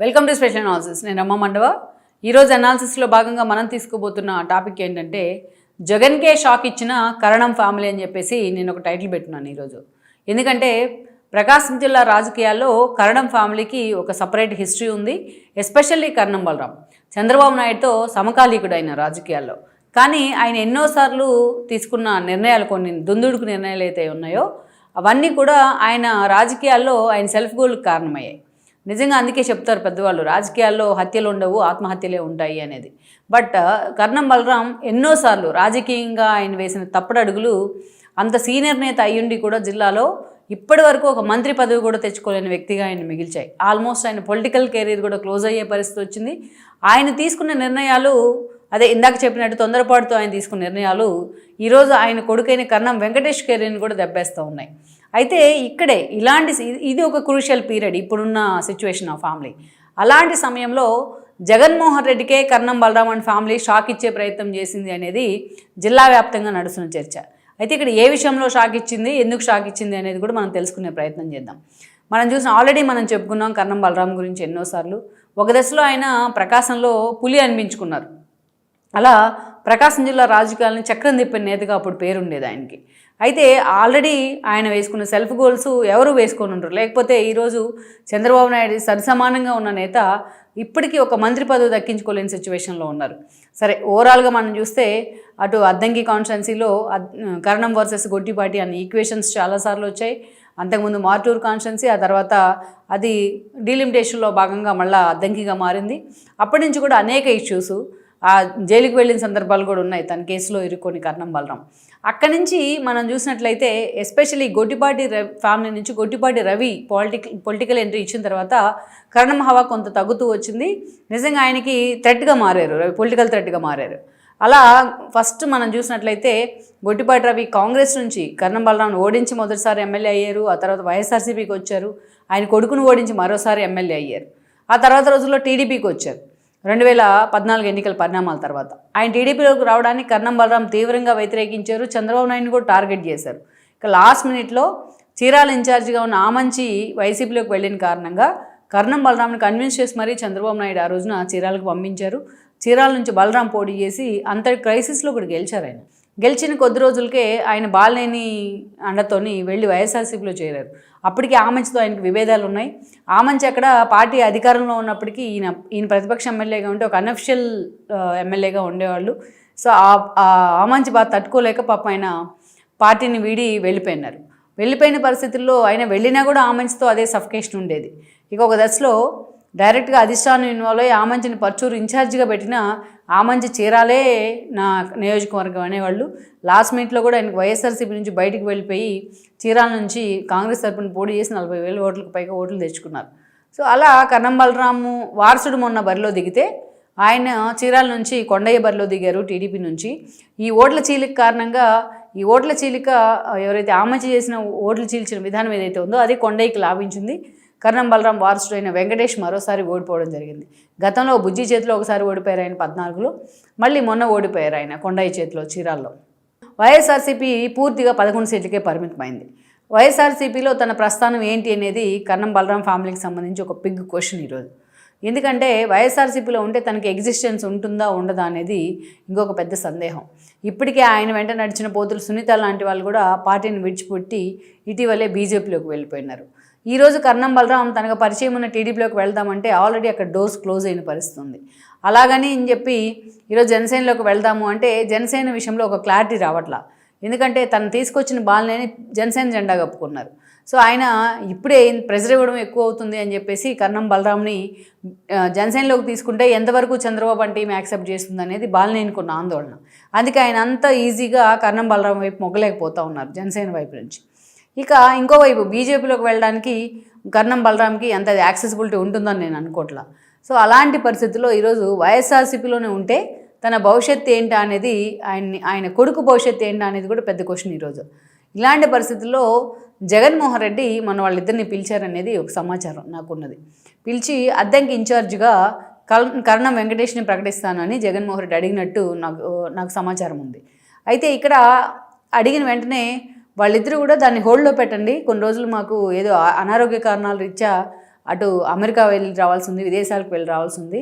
Welcome to special analysis. నేను రమ్మ మండవ. ఈరోజు అనాలిసిస్లో భాగంగా మనం తీసుకోబోతున్న టాపిక్ ఏంటంటే జగన్కే షాక్ ఇచ్చిన కరణం ఫ్యామిలీ అని చెప్పేసి నేను ఒక టైటిల్ పెట్టున్నాను ఈరోజు. ఎందుకంటే ప్రకాశం జిల్లా రాజకీయాల్లో కరణం ఫ్యామిలీకి ఒక సపరేట్ హిస్టరీ ఉంది. ఎస్పెషల్లీ కరణం బలరాం చంద్రబాబు నాయుడుతో సమకాలీకుడు అయిన రాజకీయాల్లో. కానీ ఆయన ఎన్నోసార్లు తీసుకున్న నిర్ణయాలు, కొన్ని దుందుడుకు నిర్ణయాలు అయితే ఉన్నాయో అవన్నీ కూడా ఆయన రాజకీయాల్లో ఆయన సెల్ఫ్ గోల్కి కారణమయ్యాయి. నిజంగా అందుకే చెప్తారు పెద్దవాళ్ళు, రాజకీయాల్లో హత్యలు ఉండవు, ఆత్మహత్యలే ఉంటాయి అనేది. బట్ కరణం బలరాం ఎన్నోసార్లు రాజకీయంగా ఆయన వేసిన తప్పుడు అడుగులు, అంత సీనియర్ నేత అయ్యుండి కూడా జిల్లాలో ఇప్పటి వరకు ఒక మంత్రి పదవి కూడా తెచ్చుకోలేని వ్యక్తిగా ఆయన మిగిల్చాయి. ఆల్మోస్ట్ ఆయన పొలిటికల్ కెరీర్ కూడా క్లోజ్ అయ్యే పరిస్థితి వచ్చింది. ఆయన తీసుకున్న నిర్ణయాలు, అదే ఇందాక చెప్పినట్టు తొందరపాటుతో ఆయన తీసుకున్న నిర్ణయాలు ఈరోజు ఆయన కొడుకైన కరణం వెంకటేష్ కెరీర్ని కూడా దెబ్బేస్తూ ఉన్నాయి. అయితే ఇక్కడే ఇది ఒక క్రూషియల్ పీరియడ్ ఇప్పుడున్న సిచ్యువేషన్ ఆఫ్ ఫ్యామిలీ. అలాంటి సమయంలో Jaganmohan రెడ్డికే Karanam Balaram and family shock ఇచ్చే ప్రయత్నం చేసింది అనేది జిల్లా వ్యాప్తంగా నడుస్తున్న చర్చ. అయితే ఇక్కడ ఏ విషయంలో షాక్ ఇచ్చింది, ఎందుకు షాక్ ఇచ్చింది అనేది కూడా మనం తెలుసుకునే ప్రయత్నం చేద్దాం. ఆల్రెడీ మనం చెప్పుకున్నాం కరణం బలరాం గురించి ఎన్నోసార్లు. ఒక దశలో ఆయన ప్రకాశంలో పులి అనిపించుకున్నారు. అలా ప్రకాశం జిల్లా రాజకీయాలను చక్రం తిప్పిన నేతగా అప్పుడు పేరుండేది ఆయనకి. అయితే ఆల్రెడీ ఆయన వేసుకున్న సెల్ఫ్ గోల్స్ ఎవరు వేసుకొని ఉండరు. లేకపోతే ఈరోజు చంద్రబాబు నాయుడు సరిసమానంగా ఉన్న నేత ఇప్పటికీ ఒక మంత్రి పదవి దక్కించుకోలేని సిచ్యువేషన్లో ఉన్నారు. సరే, ఓవరాల్గా మనం చూస్తే అటు అద్దంకి కాన్స్టిట్యున్సీలో కరణం వర్సెస్ గొట్టిపాటి అనే ఈక్వేషన్స్ చాలాసార్లు వచ్చాయి. అంతకుముందు మార్టూరు కాన్స్టిట్యున్సీ, ఆ తర్వాత అది డీలిమిటేషన్లో భాగంగా మళ్ళీ అద్దంకిగా మారింది. అప్పటి నుంచి కూడా అనేక ఇష్యూస్, ఆ జైలుకి వెళ్ళిన సందర్భాలు కూడా ఉన్నాయి తన కేసులో ఇరుక్కొని కరణం బలరాం. అక్కడి నుంచి మనం చూసినట్లయితే ఎస్పెషల్లీ గొట్టిపాటి ఫ్యామిలీ నుంచి గొట్టిపాటి రవి పొలిటికల్ ఎంట్రీ ఇచ్చిన తర్వాత కరణం హవా కొంత తగ్గుతూ వచ్చింది. నిజంగా ఆయనకి థ్రెట్గా మారారు, రవి పొలిటికల్ థ్రెట్గా మారారు. అలా ఫస్ట్ మనం చూసినట్లయితే గొట్టిపాటి రవి కాంగ్రెస్ నుంచి కరణం బలరాంను ఓడించి మొదటిసారి ఎమ్మెల్యే అయ్యారు. ఆ తర్వాత వైఎస్ఆర్సీపీకి వచ్చారు. ఆయన కొడుకును ఓడించి మరోసారి ఎమ్మెల్యే అయ్యారు. ఆ తర్వాత రోజుల్లో టీడీపీకి వచ్చారు 2014 ఎన్నికల పరిణామాల తర్వాత. ఆయన టీడీపీలోకి రావడానికి కరణం బలరాం తీవ్రంగా వ్యతిరేకించారు. చంద్రబాబు నాయుడుని కూడా టార్గెట్ చేశారు. ఇక లాస్ట్ మినిట్లో చీరాల ఇన్ఛార్జిగా ఉన్న ఆమంచి వైసీపీలోకి వెళ్ళిన కారణంగా కరణం బలరాంని కన్విన్స్ చేసి మరీ చంద్రబాబు నాయుడు ఆ రోజున చీరాలకు పంపించారు. చీరాల నుంచి బలరాం పోటీ చేసి అంతటి క్రైసిస్లో కూడా గెలిచారు. ఆయన గెలిచిన కొద్ది రోజులకే ఆయన బాలనేని అండతోని వెళ్ళి వైఎస్ఆర్సీపీలో చేరారు. అప్పటికి ఆమంచితో ఆయనకు విభేదాలు ఉన్నాయి. ఆమంచి అక్కడ పార్టీ అధికారంలో ఉన్నప్పటికీ ఈయన ప్రతిపక్ష ఎమ్మెల్యేగా ఉంటే ఒక అన్అఫిషియల్ ఎమ్మెల్యేగా ఉండేవాళ్ళు. సో ఆ ఆమంచి బాగా తట్టుకోలేక పాపం ఆయన పార్టీని వీడి వెళ్ళిపోయినారు. వెళ్ళిపోయిన పరిస్థితుల్లో ఆయన వెళ్ళినా కూడా ఆమంచితో అదే సఫికేషన్ ఉండేది. ఇక ఒక దశలో డైరెక్ట్గా అధిష్టానం ఇన్వాల్వ్ అయ్యి ఆమంచిని పర్చూరు ఇన్ఛార్జిగా పెట్టిన ఆమంచి చీరాలే నా నియోజకవర్గం అనేవాళ్ళు. లాస్ట్ మినిట్లో కూడా ఆయనకు వైఎస్ఆర్సీపీ నుంచి బయటికి వెళ్ళిపోయి చీరాల నుంచి కాంగ్రెస్ తరపున పోటీ చేసి 40,000 ఓట్లకు పైగా ఓట్లు తెచ్చుకున్నారు. సో అలా కరణం బలరాము వారసుడు మొన్న బరిలో దిగితే ఆయన చీరాల నుంచి కొండయ్య బరిలో దిగారు టీడీపీ నుంచి. ఈ ఓట్ల చీలిక కారణంగా ఎవరైతే ఆమంచి చేసిన ఓట్లు చీల్చిన విధానం ఏదైతే ఉందో అది కొండయ్యకి లాభించింది. కరణం బలరాం వారసుడు అయిన వెంకటేష్ మరోసారి ఓడిపోవడం జరిగింది. గతంలో బుజ్జి చేతిలో ఒకసారి ఓడిపోయారు ఆయన 14లో, మళ్ళీ మొన్న ఓడిపోయారు ఆయన కొండయ్య చేతిలో చీరాల్లో. వైఎస్ఆర్సీపీ పూర్తిగా 11 సీట్లకే పరిమితమైంది. వైఎస్ఆర్సీపీలో తన ప్రస్థానం ఏంటి అనేది కరణం బలరాం ఫ్యామిలీకి సంబంధించి ఒక బిగ్ క్వశ్చన్ ఈరోజు. ఎందుకంటే వైఎస్ఆర్సీపీలో ఉంటే తనకి ఎగ్జిస్టెన్స్ ఉంటుందా ఉండదా అనేది ఇంకొక పెద్ద సందేహం. ఇప్పటికే ఆయన వెంట నడిచిన పోతులు సునీత లాంటి వాళ్ళు కూడా పార్టీని విడిచిపెట్టి ఇటీవలే బీజేపీలోకి వెళ్ళిపోయినారు. ఈరోజు కరణం బలరాం తనకు పరిచయం ఉన్న టీడీపీలోకి వెళ్దామంటే ఆల్రెడీ అక్కడ డోర్స్ క్లోజ్ అయిన పరిస్థితి ఉంది. అలాగని అని చెప్పి ఈరోజు జనసేనలోకి వెళ్దాము అంటే జనసేన విషయంలో ఒక క్లారిటీ రావట్లా. ఎందుకంటే తను తీసుకొచ్చిన బాలనేని జనసేన జెండా కప్పుకున్నారు. సో ఆయన ఇప్పుడే ప్రెజర్ ఇవ్వడం ఎక్కువ అవుతుంది అని చెప్పేసి కరణం బలరాంని జనసేనలోకి తీసుకుంటే ఎంతవరకు చంద్రబాబు అంటే టీం యాక్సెప్ట్ చేస్తుంది అనేది బాలనేనికి ఉన్న ఆందోళన. అందుకే ఆయన అంత ఈజీగా కరణం బలరాం వైపు మొగ్గలేకపోతూ ఉన్నారు జనసేన వైపు నుంచి. ఇక ఇంకోవైపు బీజేపీలోకి వెళ్ళడానికి కరణం బలరాంకి అంత యాక్సెసిబిలిటీ ఉంటుందని నేను అనుకోవట్లా. సో అలాంటి పరిస్థితుల్లో ఈరోజు వైఎస్ఆర్సీపీలోనే ఉంటే తన భవిష్యత్తు ఏంటా అనేది, ఆయన కొడుకు భవిష్యత్తు ఏంటా అనేది కూడా పెద్ద క్వశ్చన్ ఈరోజు. ఇలాంటి పరిస్థితుల్లో జగన్మోహన్ రెడ్డి మన వాళ్ళిద్దరిని పిలిచారనేది ఒక సమాచారం నాకున్నది. పిలిచి అద్దంకి ఇన్ఛార్జిగా కరణం వెంకటేష్ని ప్రకటిస్తానని జగన్మోహన్ రెడ్డి అడిగినట్టు నాకు సమాచారం ఉంది. అయితే ఇక్కడ అడిగిన వెంటనే వాళ్ళిద్దరూ కూడా దాన్ని హోల్డ్లో పెట్టండి, కొన్ని రోజులు మాకు ఏదో అనారోగ్య కారణాల రీత్యా అటు అమెరికా వెళ్ళి రావాల్సి ఉంది, విదేశాలకు వెళ్ళి రావాల్సి ఉంది.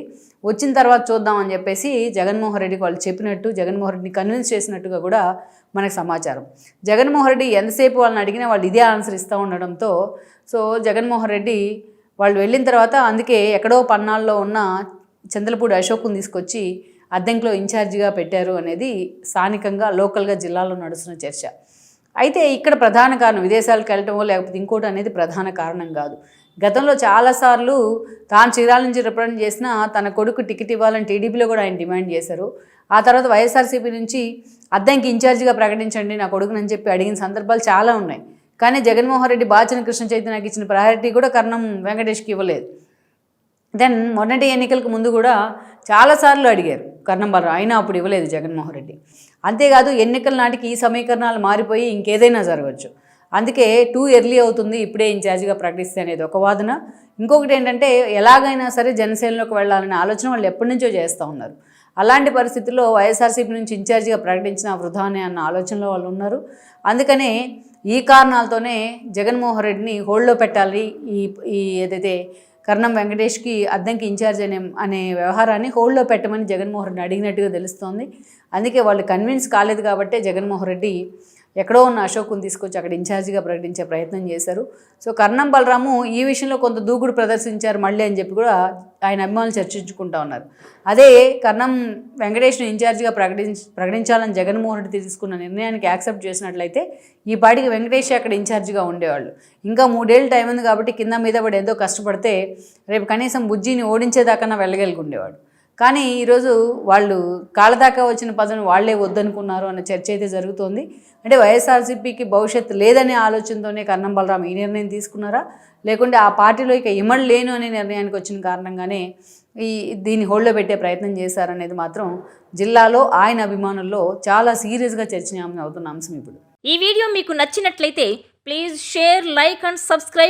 వచ్చిన తర్వాత చూద్దామని చెప్పేసి జగన్మోహన్ రెడ్డికి వాళ్ళు చెప్పినట్టు, జగన్మోహన్ రెడ్డిని కన్విన్స్ చేసినట్టుగా కూడా మనకు సమాచారం. జగన్మోహన్ రెడ్డి ఎంతసేపు వాళ్ళని అడిగినా వాళ్ళు ఇదే ఆన్సర్ ఇస్తూ ఉండడంతో జగన్మోహన్ రెడ్డి వాళ్ళు వెళ్ళిన తర్వాత అందుకే ఎక్కడో పన్నాల్లో ఉన్న చంద్రపూడి అశోక్ని తీసుకొచ్చి అద్దెంకిలో ఇన్ఛార్జిగా పెట్టారు అనేది స్థానికంగా లోకల్గా జిల్లాలో నడుస్తున్న చర్చ. అయితే ఇక్కడ ప్రధాన కారణం విదేశాలకు వెళ్ళటమో లేకపోతే ఇంకోటి అనేది ప్రధాన కారణం కాదు. గతంలో చాలాసార్లు తాను చీరాల నుంచి రిప్రజెంట్ చేసిన తన కొడుకు టికెట్ ఇవ్వాలని టీడీపీలో కూడా ఆయన డిమాండ్ చేశారు. ఆ తర్వాత వైఎస్ఆర్సీపీ నుంచి అద్దెంకి ఇన్ఛార్జిగా ప్రకటించండి నా కొడుకునని చెప్పి అడిగిన సందర్భాలు చాలా ఉన్నాయి. కానీ జగన్మోహన్ రెడ్డి బాచిన కృష్ణ చైతన్యకి ఇచ్చిన ప్రయారిటీ కూడా కర్ణం వెంకటేష్కి ఇవ్వలేదు. దెన్ మొన్నటి ఎన్నికలకు ముందు కూడా చాలాసార్లు అడిగారు కర్ణం బలరాం, అయినా అప్పుడు ఇవ్వలేదు జగన్మోహన్ రెడ్డి. అంతేకాదు ఎన్నికల నాటికి ఈ సమీకరణాలు మారిపోయి ఇంకేదైనా జరగవచ్చు, అందుకే టూ ఎర్లీ అవుతుంది ఇప్పుడే ఇన్ఛార్జిగా ప్రకటిస్తే అనేది ఒక వాదన. ఇంకొకటి ఏంటంటే ఎలాగైనా సరే జనసేనలోకి వెళ్ళాలనే ఆలోచన వాళ్ళు ఎప్పటి నుంచో చేస్తూ ఉన్నారు. అలాంటి పరిస్థితుల్లో వైఎస్ఆర్సీపీ నుంచి ఇన్ఛార్జిగా ప్రకటించిన వృధానే అన్న ఆలోచనలో వాళ్ళు ఉన్నారు. అందుకనే ఈ కారణాలతోనే జగన్మోహన్ రెడ్డిని హోల్డ్లో పెట్టాలి, ఈ ఏదైతే కర్ణం వెంకటేష్కి అద్దెంకి ఇన్ఛార్జ్ అనే వ్యవహారాన్ని హోల్డ్లో పెట్టమని జగన్మోహన్ రెడ్డిని అడిగినట్టుగా తెలుస్తోంది. అందుకే వాళ్ళు కన్విన్స్ కాలేదు కాబట్టే జగన్మోహన్ రెడ్డి ఎక్కడో ఉన్న అశోక్ని తీసుకొచ్చి అక్కడ ఇన్ఛార్జిగా ప్రకటించే ప్రయత్నం చేశారు. కర్ణం బలరాము ఈ విషయంలో కొంత దూకుడు ప్రదర్శించారు మళ్ళీ అని చెప్పి కూడా ఆయన అభిమానులు చర్చించుకుంటూ ఉన్నారు. అదే కర్ణం వెంకటేష్ను ఇన్ఛార్జిగా ప్రకటించాలని జగన్మోహన్ రెడ్డి తీసుకున్న నిర్ణయానికి యాక్సెప్ట్ చేసినట్లయితే ఈ పాటికి వెంకటేష్ అక్కడ ఇన్ఛార్జిగా ఉండేవాళ్ళు. ఇంకా 3 ఏళ్ళు టైం ఉంది కాబట్టి కింద మీద పడి ఎంతో కష్టపడితే రేపు కనీసం బుజ్జిని ఓడించేదాకన్నా వెళ్ళగలిగి ఉండేవాడు. కానీ ఈరోజు వాళ్ళు కాళ్ళదాకా వచ్చిన పదవిని వాళ్లే వద్దనుకున్నారు అన్న చర్చ అయితే జరుగుతోంది. అంటే వైఎస్ఆర్సీపీకి భవిష్యత్తు లేదనే ఆలోచనతోనే కర్ణం బలరాం ఈ నిర్ణయం తీసుకున్నారా, లేకుంటే ఆ పార్టీలో ఇక ఇమడలేను అనే నిర్ణయానికి వచ్చిన కారణంగానే దీన్ని హోల్డ్లో పెట్టే ప్రయత్నం చేశారనేది మాత్రం జిల్లాలో ఆయన అభిమానుల్లో చాలా సీరియస్గా చర్చనీయాంశం అవుతున్న అంశం. ఇప్పుడు ఈ వీడియో మీకు నచ్చినట్లయితే please share, like and subscribe.